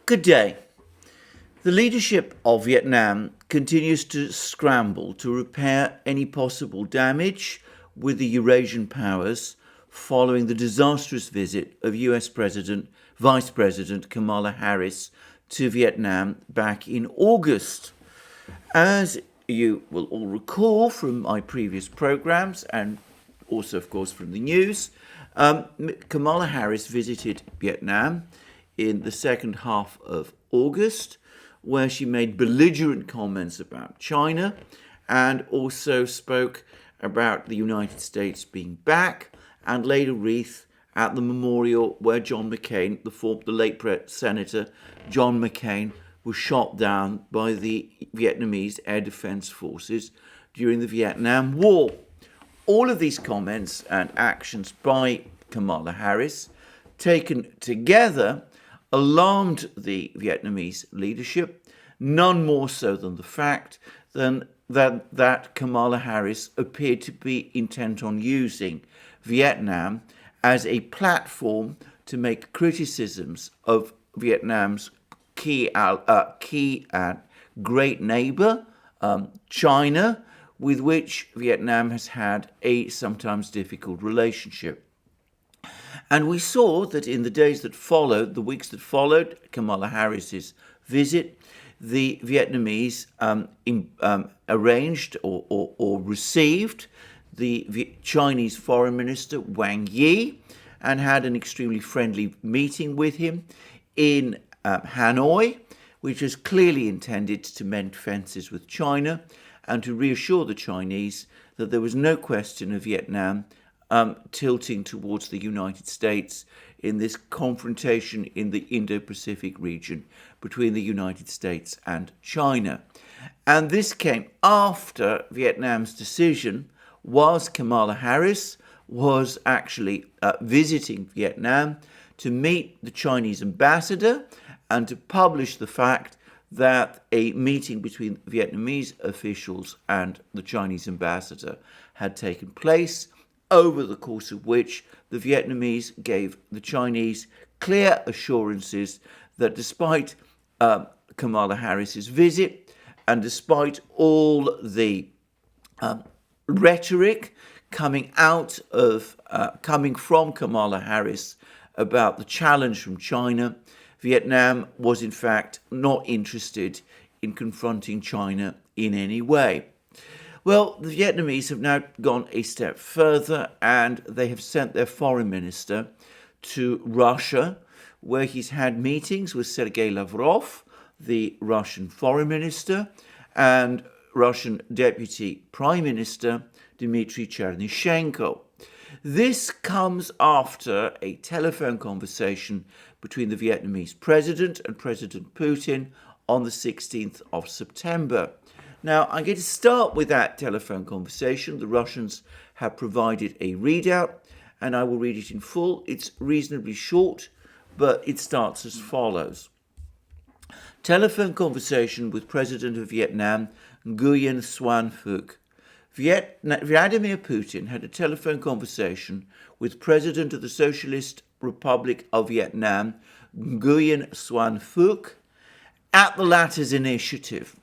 Good day. The leadership of Vietnam continues to scramble to repair any possible damage with the Eurasian powers following the disastrous visit of US Vice President Kamala Harris to Vietnam back in August. As you will all recall from my previous programs and also, of course, from the news, Kamala Harris visited Vietnam in the second half of August, where she made belligerent comments about China and also spoke about the United States being back and laid a wreath at the memorial where John McCain, the late Senator John McCain, was shot down by the Vietnamese Air Defense Forces during the Vietnam War. All of these comments and actions by Kamala Harris, taken together, alarmed the Vietnamese leadership, none more so than the fact that Kamala Harris appeared to be intent on using Vietnam as a platform to make criticisms of Vietnam's key and great neighbor, China, with which Vietnam has had a sometimes difficult relationship. And we saw that in the days that followed, the weeks that followed Kamala Harris's visit, the Vietnamese arranged or received the Chinese Foreign Minister Wang Yi and had an extremely friendly meeting with him in Hanoi, which was clearly intended to mend fences with China and to reassure the Chinese that there was no question of Vietnam tilting towards the United States in this confrontation in the Indo-Pacific region between the United States and China. And this came after Vietnam's decision, whilst Kamala Harris was actually visiting Vietnam, to meet the Chinese ambassador and to publish the fact that a meeting between Vietnamese officials and the Chinese ambassador had taken place, over the course of which the Vietnamese gave the Chinese clear assurances that despite Kamala Harris's visit and despite all the rhetoric coming from Kamala Harris about the challenge from China, Vietnam was in fact not interested in confronting China in any way. Well, the Vietnamese have now gone a step further and they have sent their foreign minister to Russia, where he's had meetings with Sergey Lavrov, the Russian foreign minister, and Russian deputy prime minister Dmitry Chernyshenko. This comes after a telephone conversation between the Vietnamese president and President Putin on the 16th of September. Now, I'm going to start with that telephone conversation. The Russians have provided a readout, and I will read it in full. It's reasonably short, but it starts as follows. Telephone conversation with President of Vietnam, Nguyen Phuc. Vladimir Putin had a telephone conversation with President of the Socialist Republic of Vietnam, Nguyen Phuc, at the latter's initiative.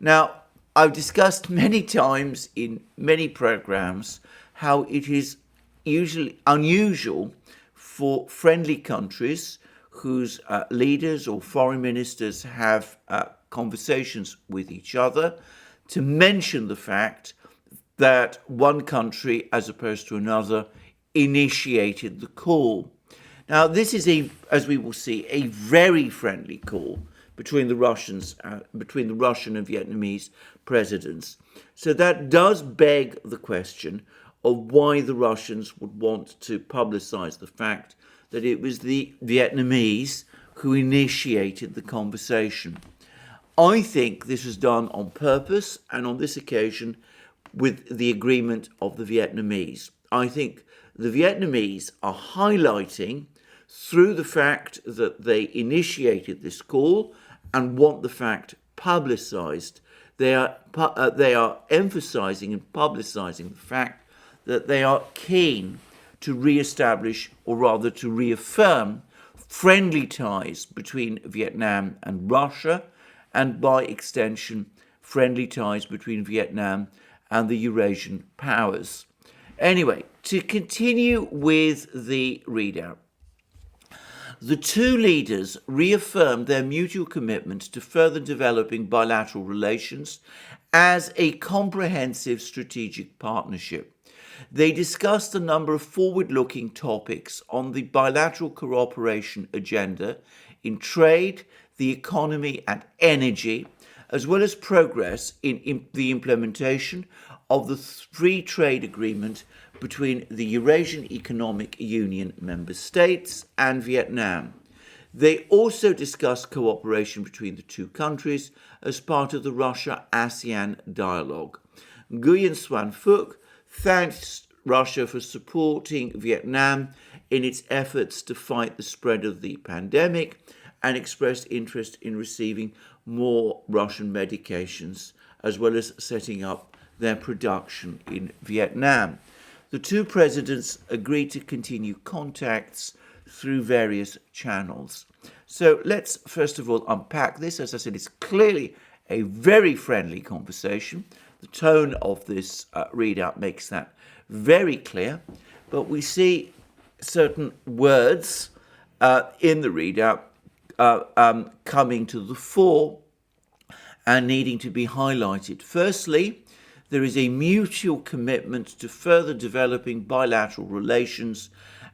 Now, I've discussed many times in many programs how it is usually unusual for friendly countries whose leaders or foreign ministers have conversations with each other to mention the fact that one country, as opposed to another, initiated the call. Now, this is, as we will see, a very friendly call between the Russian and Vietnamese presidents. So that does beg the question of why the Russians would want to publicize the fact that it was the Vietnamese who initiated the conversation. I think this was done on purpose and on this occasion with the agreement of the Vietnamese. I think the Vietnamese are highlighting through the fact that they initiated this call and want the fact publicized. They are emphasizing and publicizing the fact that they are keen to re-establish, or rather to reaffirm, friendly ties between Vietnam and Russia, and by extension, friendly ties between Vietnam and the Eurasian powers. Anyway, to continue with the readout. The two leaders reaffirmed their mutual commitment to further developing bilateral relations as a comprehensive strategic partnership. They discussed a number of forward-looking topics on the bilateral cooperation agenda in trade, the economy, and energy, as well as progress in the implementation of the free trade agreement between the Eurasian Economic Union member states and Vietnam. They also discussed cooperation between the two countries as part of the Russia-ASEAN dialogue. Nguyen Xuan Phuc thanked Russia for supporting Vietnam in its efforts to fight the spread of the pandemic and expressed interest in receiving more Russian medications, as well as setting up their production in Vietnam. The two presidents agreed to continue contacts through various channels. So let's first of all unpack this. As I said, it's clearly a very friendly conversation. The tone of this readout makes that very clear. But we see certain words in the readout coming to the fore and needing to be highlighted. Firstly, there is a mutual commitment to further developing bilateral relations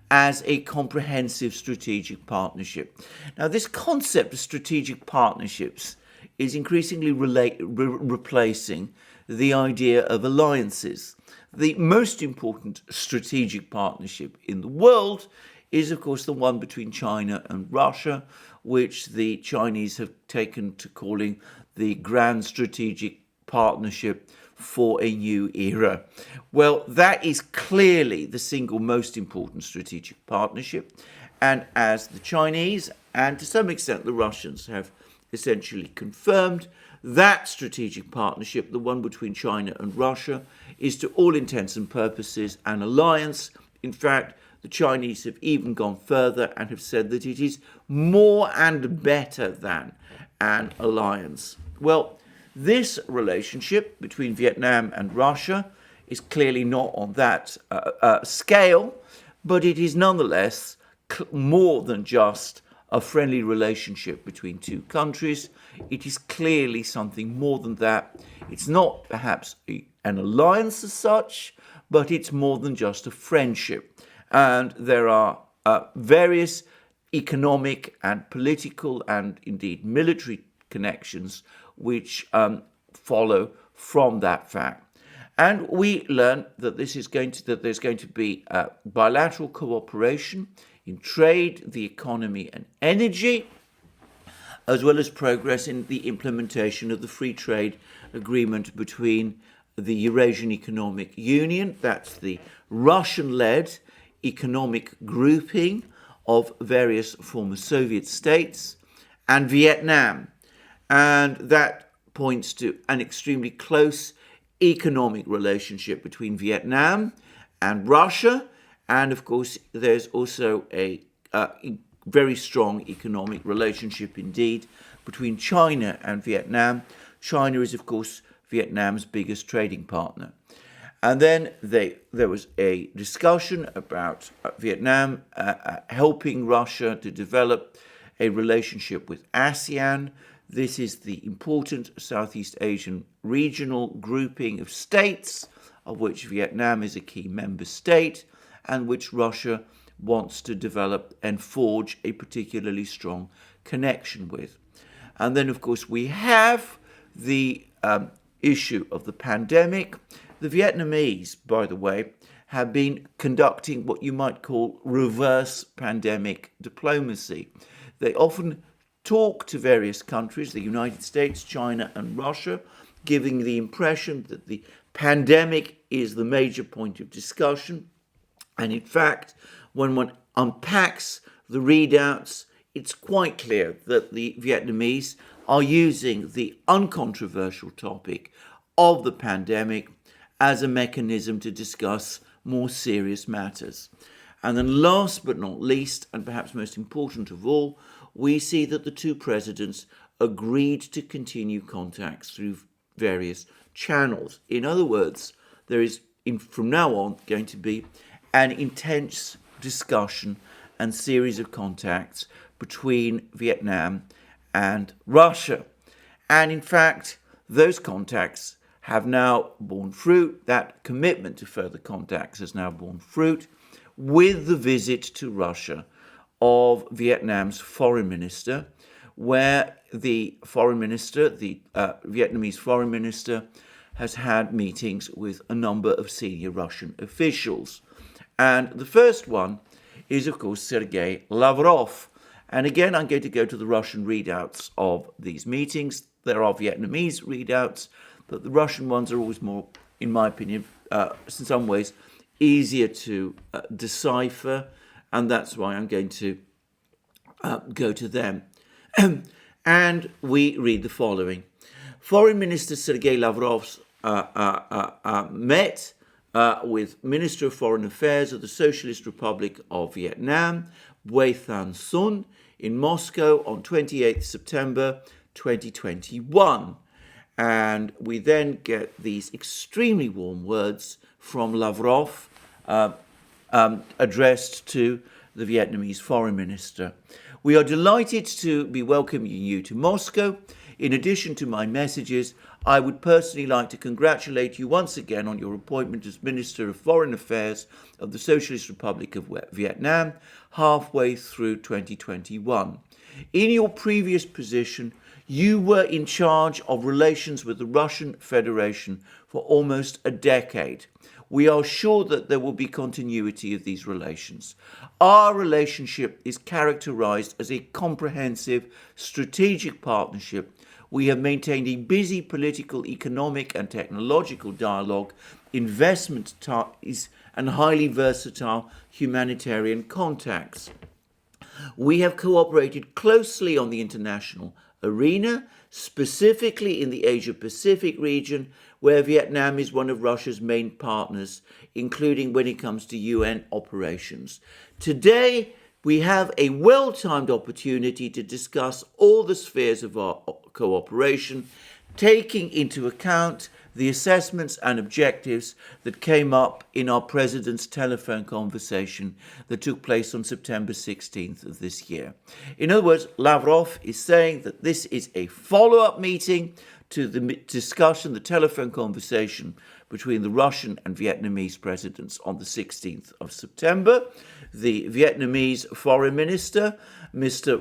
as a comprehensive strategic partnership. Now, this concept of strategic partnerships is increasingly replacing the idea of alliances. The most important strategic partnership in the world is, of course, the one between China and Russia, which the Chinese have taken to calling the Grand Strategic Partnership for a New Era. Well, that is clearly the single most important strategic partnership. And as the Chinese and to some extent the Russians have essentially confirmed, that strategic partnership, the one between China and Russia, is to all intents and purposes an alliance. In fact, the Chinese have even gone further and have said that it is more and better than an alliance. Well, this relationship between Vietnam and Russia is clearly not on that scale, but it is nonetheless more than just a friendly relationship between two countries. It is clearly something more than that. It's not perhaps an alliance as such, but it's more than just a friendship. And there are various economic and political and indeed military connections which follow from that fact. And we learn that there's going to be bilateral cooperation in trade, the economy, and energy, as well as progress in the implementation of the free trade agreement between the Eurasian Economic Union, that's the Russian-led economic grouping of various former Soviet states, and Vietnam. And that points to an extremely close economic relationship between Vietnam and Russia. And of course, there's also a very strong economic relationship indeed between China and Vietnam. China is, of course, Vietnam's biggest trading partner. And then there was a discussion about Vietnam helping Russia to develop a relationship with ASEAN. This is the important Southeast Asian regional grouping of states, of which Vietnam is a key member state, and which Russia wants to develop and forge a particularly strong connection with. And then, of course, we have the issue of the pandemic. The Vietnamese, by the way, have been conducting what you might call reverse pandemic diplomacy. They often talk to various countries, the United States, China, and Russia, giving the impression that the pandemic is the major point of discussion. And in fact, when one unpacks the readouts, it's quite clear that the Vietnamese are using the uncontroversial topic of the pandemic as a mechanism to discuss more serious matters. And then last but not least, and perhaps most important of all, we see that the two presidents agreed to continue contacts through various channels. In other words, there is, from now on, going to be an intense discussion and series of contacts between Vietnam and Russia. And in fact, those contacts have now borne fruit. That commitment to further contacts has now borne fruit with the visit to Russia of Vietnam's foreign minister, where the foreign minister, the Vietnamese foreign minister, has had meetings with a number of senior Russian officials. And the first one is, of course, Sergey Lavrov. And again, I'm going to go to the Russian readouts of these meetings. There are Vietnamese readouts, but the Russian ones are always more, in my opinion, in some ways, easier to decipher, and that's why I'm going to go to them. And we read the following. Foreign Minister Sergey Lavrov met with Minister of Foreign Affairs of the Socialist Republic of Vietnam, Thanh in Moscow on 28th September 2021. And we then get these extremely warm words from Lavrov addressed to the Vietnamese foreign minister. We are delighted to be welcoming you to Moscow. In addition to my messages, I would personally like to congratulate you once again on your appointment as Minister of Foreign Affairs of the Socialist Republic of Vietnam, halfway through 2021. In your previous position, you were in charge of relations with the Russian Federation for almost a decade. We are sure that there will be continuity of these relations. Our relationship is characterized as a comprehensive strategic partnership. We have maintained a busy political, economic and technological dialogue, investment ties and highly versatile humanitarian contacts. We have cooperated closely on the international arena, specifically in the Asia-Pacific region, where Vietnam is one of Russia's main partners, including when it comes to UN operations. Today, we have a well-timed opportunity to discuss all the spheres of our cooperation, taking into account the assessments and objectives that came up in our President's telephone conversation that took place on September 16th of this year. In other words, Lavrov is saying that this is a follow-up meeting to the discussion, the telephone conversation between the Russian and Vietnamese presidents on the 16th of September. The Vietnamese foreign minister, Mr.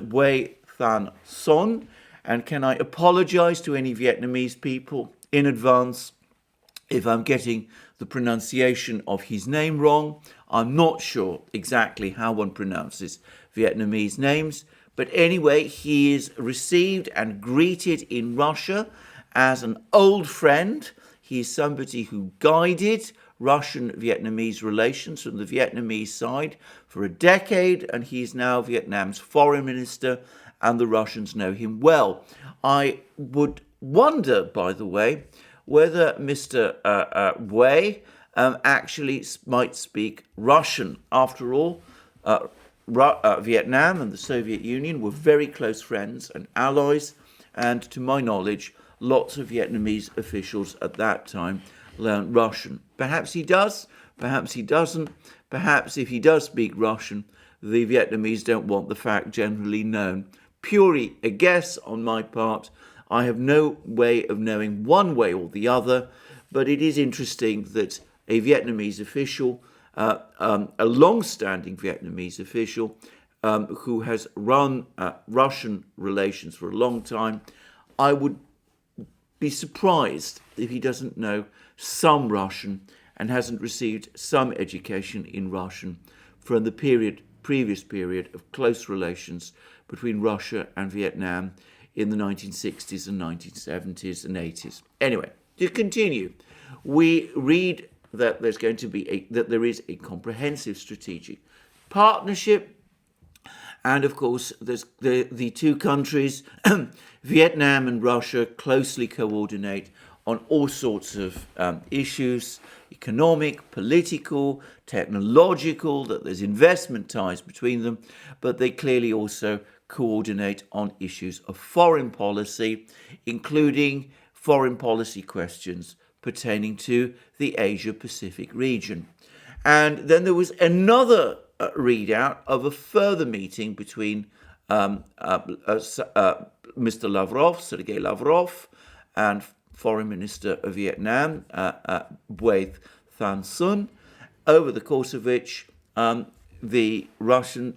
Thanh, and can I apologize to any Vietnamese people in advance if I'm getting the pronunciation of his name wrong. I'm not sure exactly how one pronounces Vietnamese names, but anyway, he is received and greeted in Russia as an old friend. He is somebody who guided Russian-Vietnamese relations from the Vietnamese side for a decade, and he is now Vietnam's foreign minister, and the Russians know him well. I would wonder, by the way, whether Mr. Wei actually might speak Russian. After all, Vietnam and the Soviet Union were very close friends and allies, and to my knowledge, lots of Vietnamese officials at that time learned Russian. Perhaps he does, perhaps he doesn't. Perhaps if he does speak Russian, the Vietnamese don't want the fact generally known. Purely a guess on my part. I have no way of knowing one way or the other, but it is interesting that a Vietnamese official, a long-standing Vietnamese official who has run Russian relations for a long time, I would be surprised if he doesn't know some Russian and hasn't received some education in Russian from the previous period of close relations between Russia and Vietnam in the 1960s and 1970s and 80s. Anyway, to continue, we read that there is a comprehensive strategic partnership, and of course, there's the two countries, Vietnam and Russia, closely coordinate on all sorts of issues, economic, political, technological, that there's investment ties between them, but they clearly also coordinate on issues of foreign policy, including foreign policy questions pertaining to the Asia-Pacific region. And then there was another readout of a further meeting between Mr. Lavrov, Sergey Lavrov, and Foreign Minister of Vietnam, Nguyen, over the course of which the Russian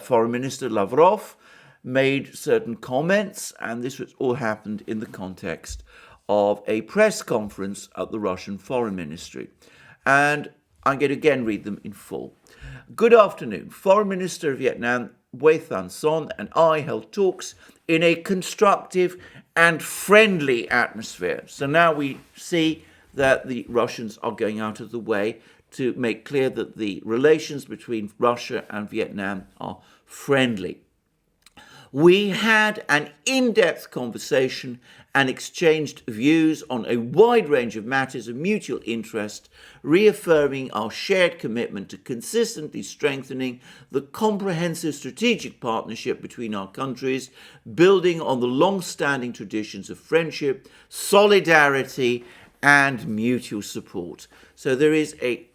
Foreign Minister Lavrov made certain comments, and this was all happened in the context of a press conference at the Russian Foreign Ministry. And I'm going to again read them in full. Good afternoon. Foreign Minister of Vietnam, Nguyen and I held talks in a constructive and friendly atmosphere. So now we see that the Russians are going out of the way to make clear that the relations between Russia and Vietnam are friendly. We had an in-depth conversation and exchanged views on a wide range of matters of mutual interest, reaffirming our shared commitment to consistently strengthening the comprehensive strategic partnership between our countries, building on the long-standing traditions of friendship, solidarity, and mutual support. So there is a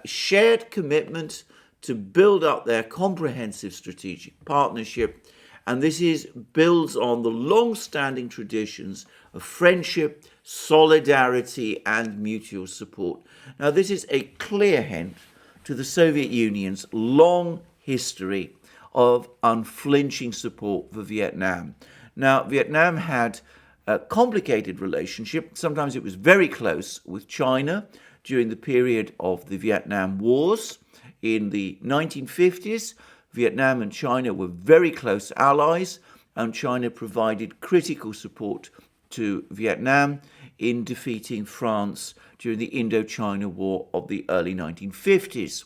shared commitment to build up their comprehensive strategic partnership, and this builds on the long-standing traditions of friendship, solidarity, and mutual support. Now, this is a clear hint to the Soviet Union's long history of unflinching support for Vietnam. Now, Vietnam had a complicated relationship. Sometimes it was very close with China during the period of the Vietnam Wars. In the 1950s, Vietnam and China were very close allies, and China provided critical support to Vietnam in defeating France during the Indochina War of the early 1950s.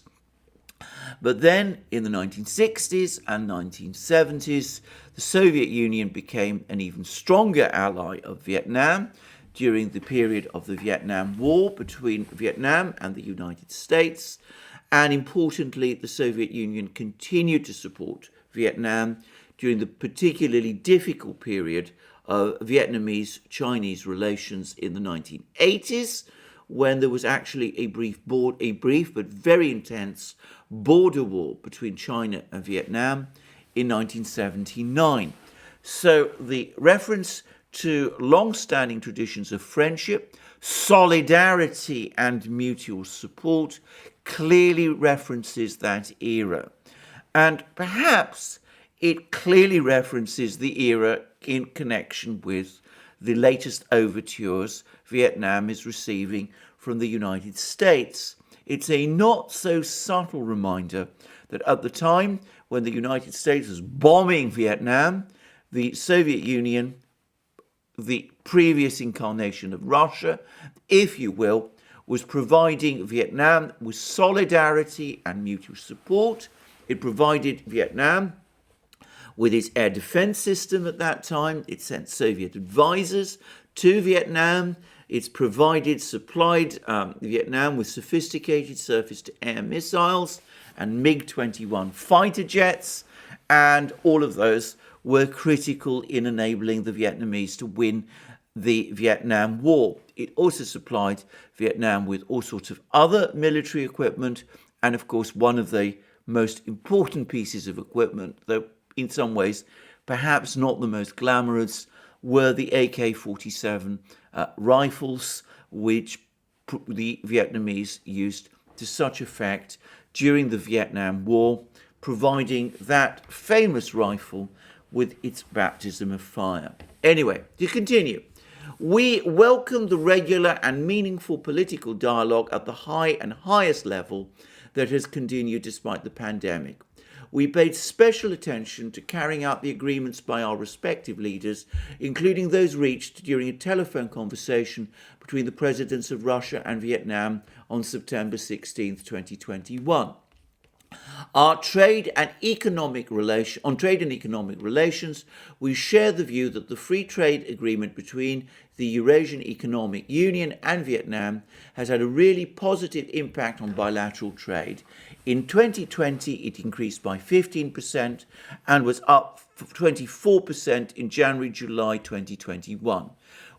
But then, in the 1960s and 1970s, the Soviet Union became an even stronger ally of Vietnam during the period of the Vietnam War between Vietnam and the United States. And importantly, the Soviet Union continued to support Vietnam during the particularly difficult period of Vietnamese-Chinese relations in the 1980s, when there was actually a brief but very intense border war between China and Vietnam in 1979. So the reference to long-standing traditions of friendship, solidarity, and mutual support clearly references that era. And perhaps it clearly references the era in connection with the latest overtures Vietnam is receiving from the United States. It's a not so subtle reminder that at the time when the United States was bombing Vietnam, the Soviet Union, the previous incarnation of Russia, if you will, was providing Vietnam with solidarity and mutual support. It provided Vietnam with its air defense system at that time. It sent Soviet advisors to Vietnam. It's supplied Vietnam with sophisticated surface-to-air missiles and MiG-21 fighter jets, and all of those were critical in enabling the Vietnamese to win the Vietnam War. It also supplied Vietnam with all sorts of other military equipment, and of course one of the most important pieces of equipment, though in some ways perhaps not the most glamorous, were the AK-47 rifles, which the Vietnamese used to such effect during the Vietnam War, providing that famous rifle with its baptism of fire. Anyway, to continue. We welcome the regular and meaningful political dialogue at the high and highest level that has continued despite the pandemic. We paid special attention to carrying out the agreements by our respective leaders, including those reached during a telephone conversation between the presidents of Russia and Vietnam on September 16, 2021. On trade and economic relations, we share the view that the free trade agreement between the Eurasian Economic Union and Vietnam has had a really positive impact on bilateral trade. In 2020, it increased by 15% and was up 24% in January-July 2021.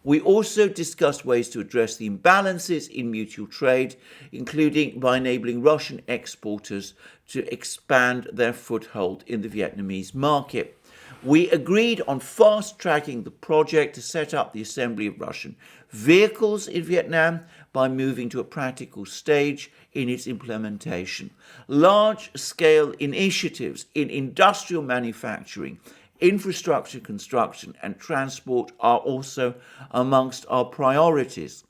We also discussed ways to address the imbalances in mutual trade, including by enabling Russian exporters to expand their foothold in the Vietnamese market. We agreed on fast-tracking the project to set up the assembly of Russian vehicles in Vietnam by moving to a practical stage in its implementation. Large-scale initiatives in industrial manufacturing, infrastructure construction and transport are also amongst our priorities.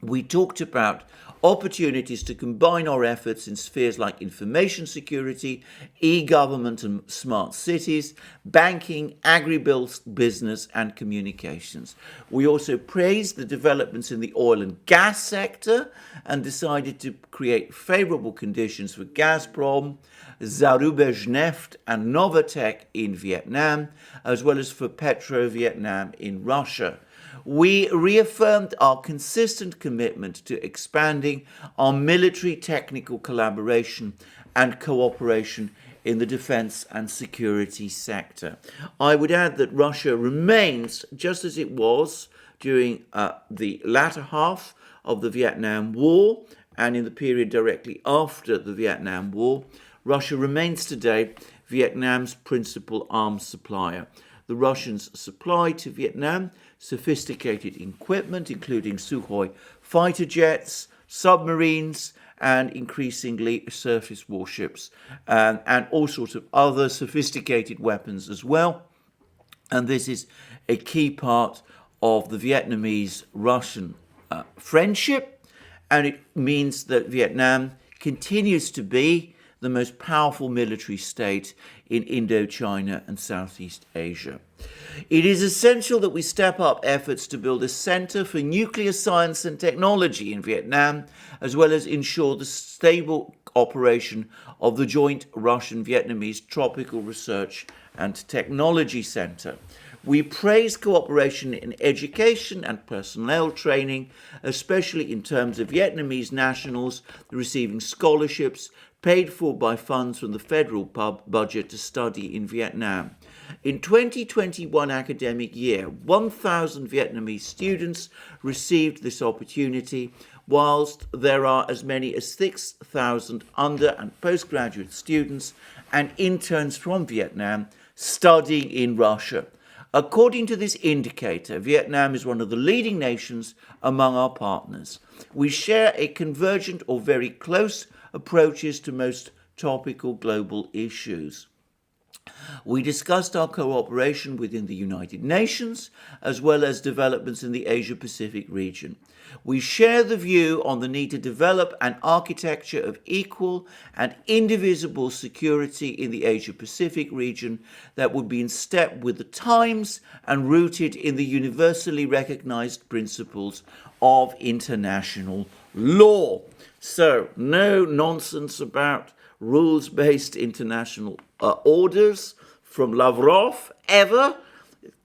We talked about opportunities to combine our efforts in spheres like information security, e-government and smart cities, banking, agribusiness and communications. We also praised the developments in the oil and gas sector and decided to create favorable conditions for Gazprom, Zarubezhneft and Novatek in Vietnam, as well as for Petro-Vietnam in Russia. We reaffirmed our consistent commitment to expanding our military technical collaboration and cooperation in the defense and security sector. I would add that Russia remains, just as it was during the latter half of the Vietnam War and in the period directly after the Vietnam War, Russia remains today Vietnam's principal arms supplier. The Russians supply to Vietnam sophisticated equipment, including Sukhoi fighter jets, submarines, and increasingly surface warships, and all sorts of other sophisticated weapons as well. And this is a key part of the Vietnamese-Russian friendship, and it means that Vietnam continues to be the most powerful military state in Indochina and Southeast Asia. It is essential that we step up efforts to build a center for nuclear science and technology in Vietnam, as well as ensure the stable operation of the joint Russian-Vietnamese Tropical Research and Technology Center. We praise cooperation in education and personnel training, especially in terms of Vietnamese nationals receiving scholarships paid for by funds from the federal budget to study in Vietnam. In 2021 academic year, 1,000 Vietnamese students received this opportunity, whilst there are as many as 6,000 under- and postgraduate students and interns from Vietnam studying in Russia. According to this indicator, Vietnam is one of the leading nations among our partners. We share a convergent or very close approaches to most topical global issues. We discussed our cooperation within the United Nations, as well as developments in the Asia-Pacific region. We share the view on the need to develop an architecture of equal and indivisible security in the Asia-Pacific region that would be in step with the times and rooted in the universally recognized principles of international law. So, no nonsense about rules-based international orders from Lavrov, ever.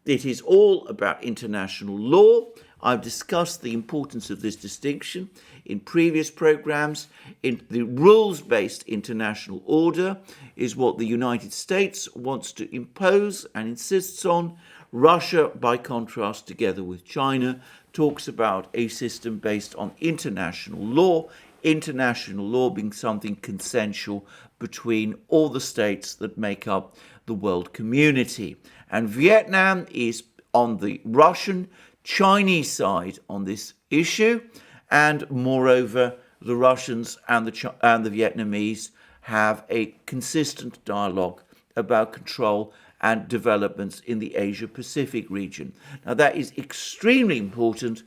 It is all about international law. I've discussed the importance of this distinction in previous programs. The rules-based international order is what the United States wants to impose and insists on. Russia, by contrast, together with China, talks about a system based on international law being something consensual between all the states that make up the world community. And Vietnam is on the Russian-Chinese side on this issue, and moreover, the Russians and the Vietnamese have a consistent dialogue about control and developments in the Asia-Pacific region. Now, that is extremely important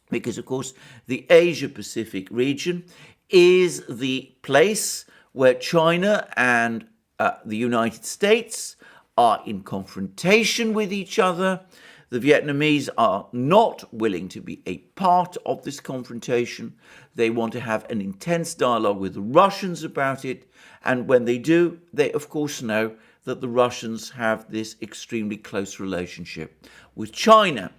because, of course, the Asia-Pacific region is the place where China and the United States are in confrontation with each other. The Vietnamese are not willing to be a part of this confrontation. They want to have an intense dialogue with the Russians about it. And when they do, they of course know that the Russians have this extremely close relationship with China.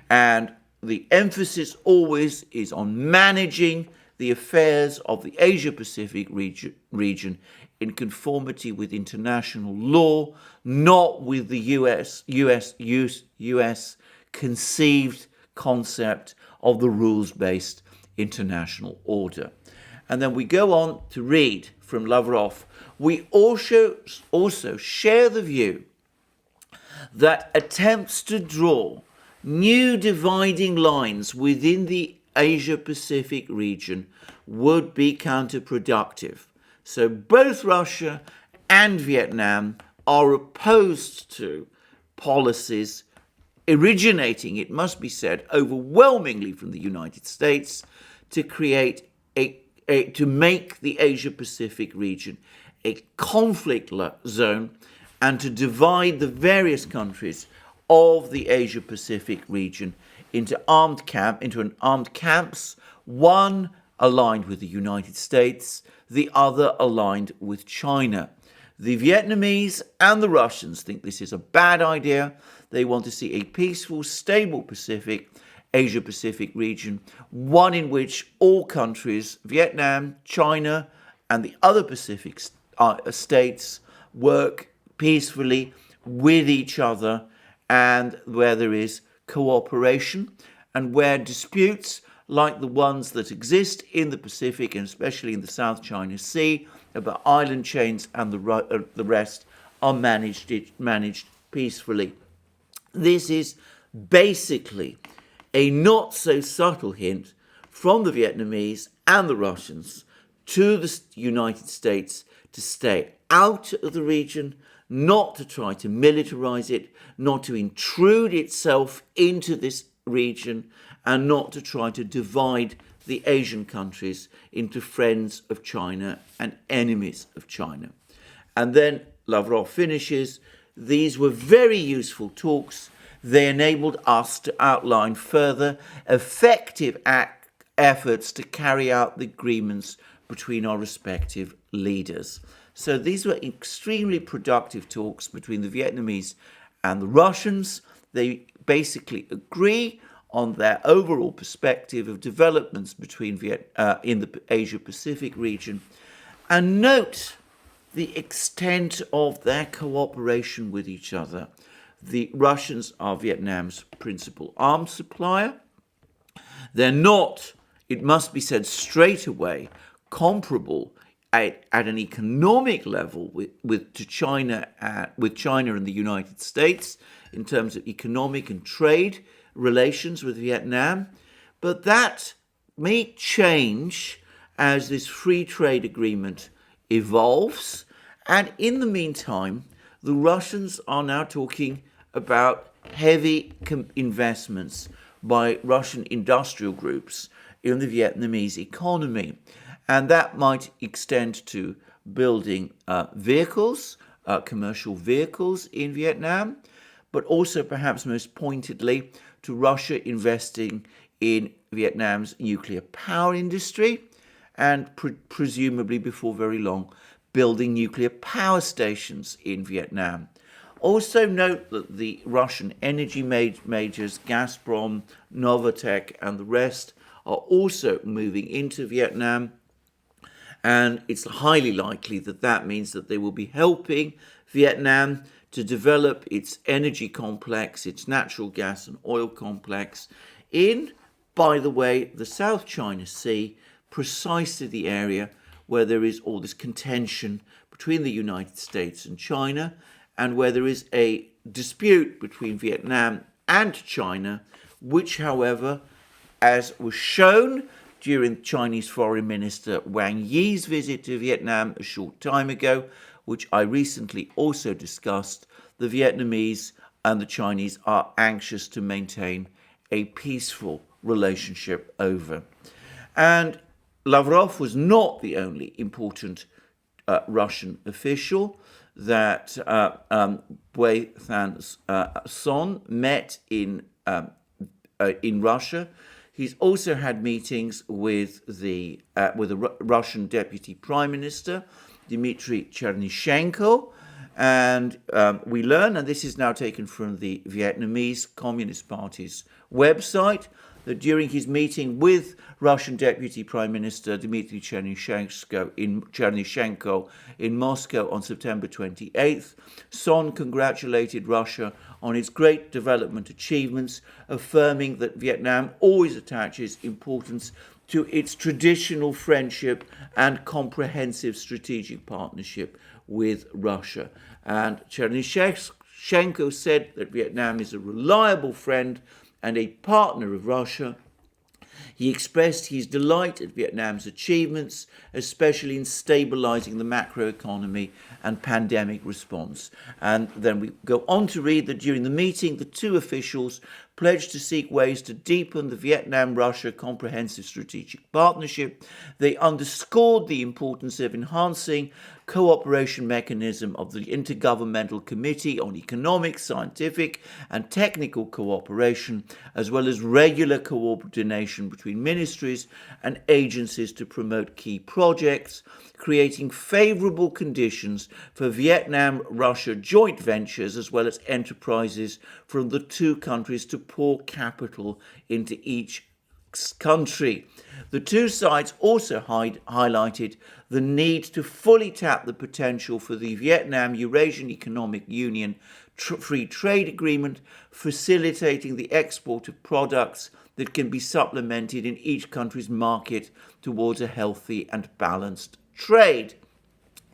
And the emphasis always is on managing the affairs of the Asia-Pacific region in conformity with international law, not with the US conceived concept of the rules-based international order. And then we go on to read from Lavrov. We also share the view that attempts to draw new dividing lines within the Asia-Pacific region would be counterproductive. So both Russia and Vietnam are opposed to policies originating, it must be said, overwhelmingly from the United States to create to make the Asia-Pacific region a conflict zone and to divide the various countries of the Asia-Pacific region into armed camps, one aligned with the United States, the other aligned with China. The Vietnamese and the Russians think this is a bad idea. They want to see a peaceful, stable Asia-Pacific region, one in which all countries, Vietnam, China, and the other Pacific states work peacefully with each other, and where there is cooperation, and where disputes like the ones that exist in the Pacific and especially in the South China Sea about island chains and the rest are managed peacefully. This is basically a not so subtle hint from the Vietnamese and the Russians to the United States to stay out of the region, not to try to militarize it, not to intrude itself into this region, and not to try to divide the Asian countries into friends of China and enemies of China. And then Lavrov finishes, these were very useful talks. They enabled us to outline further effective efforts to carry out the agreements between our respective leaders. So these were extremely productive talks between the Vietnamese and the Russians. They basically agree on their overall perspective of developments between in the Asia-Pacific region, and note the extent of their cooperation with each other. The Russians are Vietnam's principal arms supplier. They're not, it must be said straight away, comparable at an economic level with China and the United States in terms of economic and trade relations with Vietnam, but that may change as this free trade agreement evolves. And in the meantime, the Russians are now talking about heavy investments by Russian industrial groups in the Vietnamese economy. And that might extend to building vehicles, commercial vehicles in Vietnam, but also perhaps most pointedly to Russia investing in Vietnam's nuclear power industry and presumably before very long building nuclear power stations in Vietnam. Also note that the Russian energy majors, Gazprom, Novatek and the rest are also moving into Vietnam, and it's highly likely that that means that they will be helping Vietnam to develop its energy complex, its natural gas and oil complex in, by the way, the South China Sea, precisely the area where there is all this contention between the United States and China, and where there is a dispute between Vietnam and China, which, however, as was shown during Chinese Foreign Minister Wang Yi's visit to Vietnam a short time ago, which I recently also discussed, the Vietnamese and the Chinese are anxious to maintain a peaceful relationship over. And Lavrov was not the only important Russian official. that Wei Than's son met in Russia. He's also had meetings with the Russian Deputy Prime Minister, Dmitry Chernyshenko, and we learn, and this is now taken from the Vietnamese Communist Party's website, that during his meeting with Russian Deputy Prime Minister Dmitry Chernyshenko in Moscow on September 28th, Son congratulated Russia on its great development achievements, affirming that Vietnam always attaches importance to its traditional friendship and comprehensive strategic partnership with Russia. And Chernyshenko said that Vietnam is a reliable friend and a partner of Russia. He expressed his delight at Vietnam's achievements, especially in stabilizing the macroeconomy and pandemic response. And then we go on to read that during the meeting, the two officials pledged to seek ways to deepen the Vietnam-Russia comprehensive strategic partnership. They underscored the importance of enhancing cooperation mechanism of the Intergovernmental Committee on Economic, Scientific and Technical Cooperation, as well as regular coordination between ministries and agencies to promote key projects, creating favorable conditions for Vietnam-Russia joint ventures as well as enterprises from the two countries to pour capital into each country. The two sides also highlighted the need to fully tap the potential for the Vietnam-Eurasian Economic Union free trade agreement, facilitating the export of products that can be supplemented in each country's market towards a healthy and balanced trade.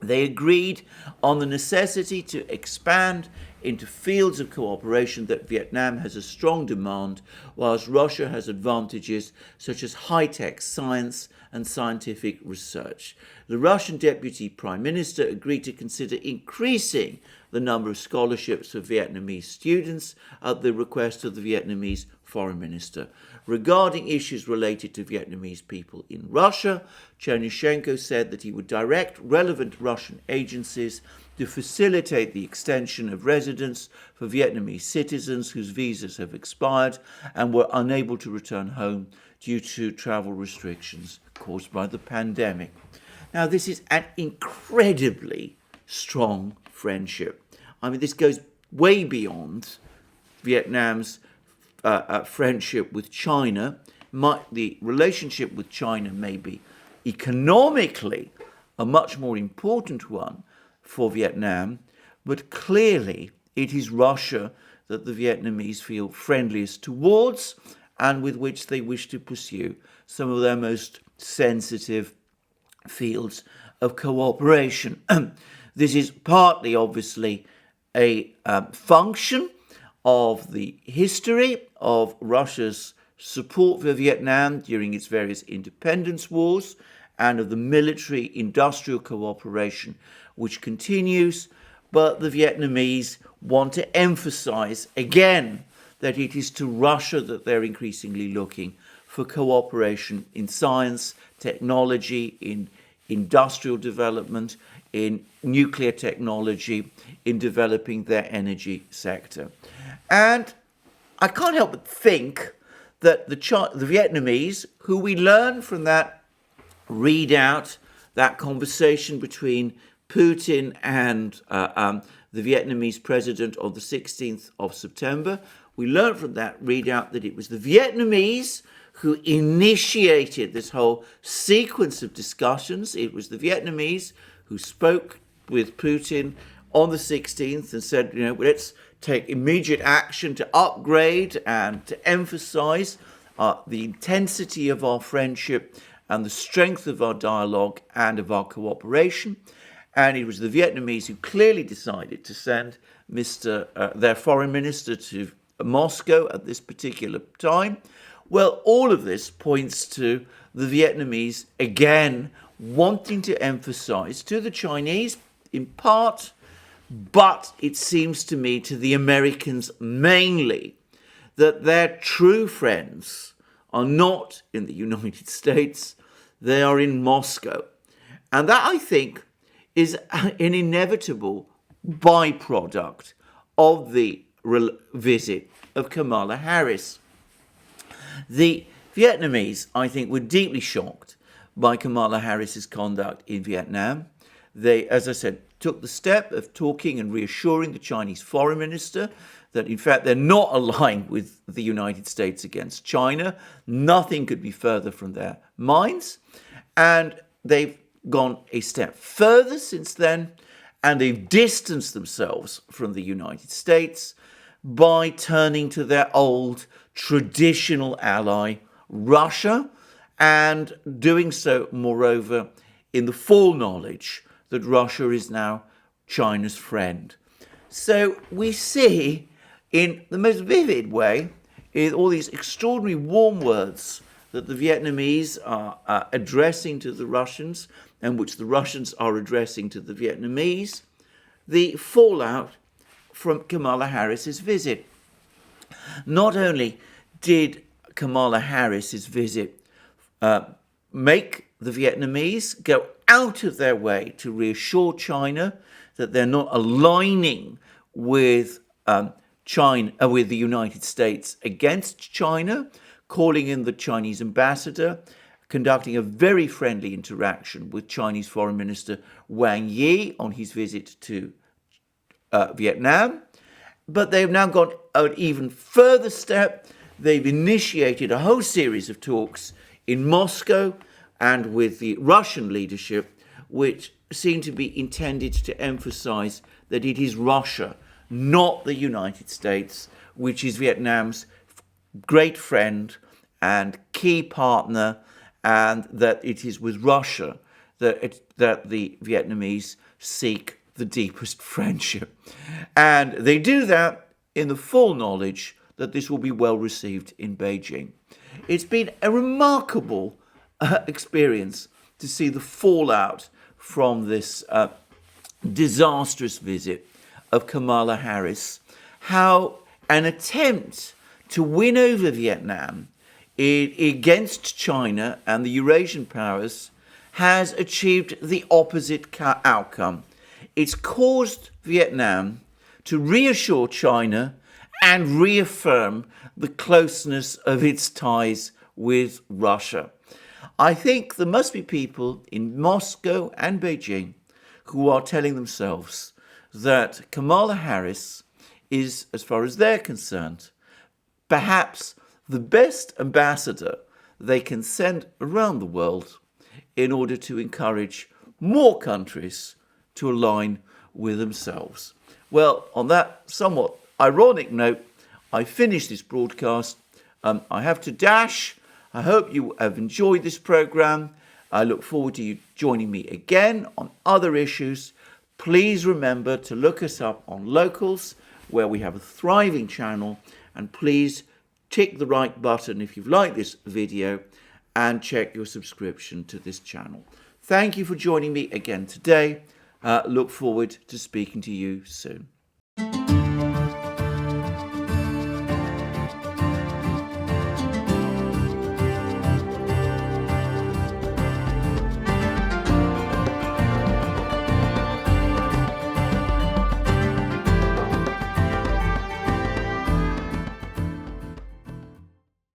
They agreed on the necessity to expand into fields of cooperation that Vietnam has a strong demand, whilst Russia has advantages such as high-tech science and scientific research. The Russian Deputy Prime Minister agreed to consider increasing the number of scholarships for Vietnamese students at the request of the Vietnamese Foreign Minister. Regarding issues related to Vietnamese people in Russia, Chernyshenko said that he would direct relevant Russian agencies to facilitate the extension of residence for Vietnamese citizens whose visas have expired and were unable to return home due to travel restrictions caused by the pandemic. Now, this is an incredibly strong friendship. I mean, this goes way beyond Vietnam's friendship with China. The relationship with China may be economically a much more important one for Vietnam, but clearly it is Russia that the Vietnamese feel friendliest towards and with which they wish to pursue some of their most sensitive fields of cooperation. This is partly, obviously, a function of the history of Russia's support for Vietnam during its various independence wars and of the military-industrial cooperation which continues, but the Vietnamese want to emphasize again that it is to Russia that they're increasingly looking for cooperation in science, technology, in industrial development, in nuclear technology, in developing their energy sector. And I can't help but think that the Vietnamese, who we learn from that readout, that conversation between Putin and the Vietnamese president on the 16th of September, we learned from that readout that it was the Vietnamese who initiated this whole sequence of discussions. It was the Vietnamese who spoke with Putin on the 16th and said, let's take immediate action to upgrade and to emphasize the intensity of our friendship and the strength of our dialogue and of our cooperation. And it was the Vietnamese who clearly decided to send their foreign minister to Moscow at this particular time. Well, all of this points to the Vietnamese, again, wanting to emphasize to the Chinese, in part, but it seems to me to the Americans mainly, that their true friends are not in the United States, they are in Moscow. And that, I think, is an inevitable byproduct of the visit of Kamala Harris. The Vietnamese, I think, were deeply shocked by Kamala Harris's conduct in Vietnam. They, as I said, took the step of talking and reassuring the Chinese foreign minister that, in fact, they're not aligned with the United States against China. Nothing could be further from their minds. And they've gone a step further since then, and they've distanced themselves from the United States by turning to their old traditional ally, Russia, and doing so, moreover, in the full knowledge that Russia is now China's friend. So we see, in the most vivid way, in all these extraordinary warm words that the Vietnamese are addressing to the Russians, and which the Russians are addressing to the Vietnamese, the fallout from Kamala Harris's visit. Not only did Kamala Harris's visit make the Vietnamese go out of their way to reassure China that they're not aligning with China, with the United States against China, calling in the Chinese ambassador, conducting a very friendly interaction with Chinese Foreign Minister Wang Yi on his visit to Vietnam. But they've now gone an even further step. They've initiated a whole series of talks in Moscow and with the Russian leadership, which seem to be intended to emphasize that it is Russia, not the United States, which is Vietnam's great friend and key partner, and that it is with Russia that the Vietnamese seek the deepest friendship. And they do that in the full knowledge that this will be well received in Beijing. It's been a remarkable experience to see the fallout from this disastrous visit of Kamala Harris, how an attempt to win over Vietnam against China and the Eurasian powers has achieved the opposite outcome. It's caused Vietnam to reassure China and reaffirm the closeness of its ties with Russia. I think there must be people in Moscow and Beijing who are telling themselves that Kamala Harris is, as far as they're concerned, perhaps the best ambassador they can send around the world in order to encourage more countries to align with themselves. Well, on that somewhat ironic note, I finish this broadcast. I have to dash. I hope you have enjoyed this program. I look forward to you joining me again on other issues. Please remember to look us up on Locals, where we have a thriving channel, and please tick the right button if you've liked this video and check your subscription to this channel. Thank you for joining me again today. Look forward to speaking to you soon.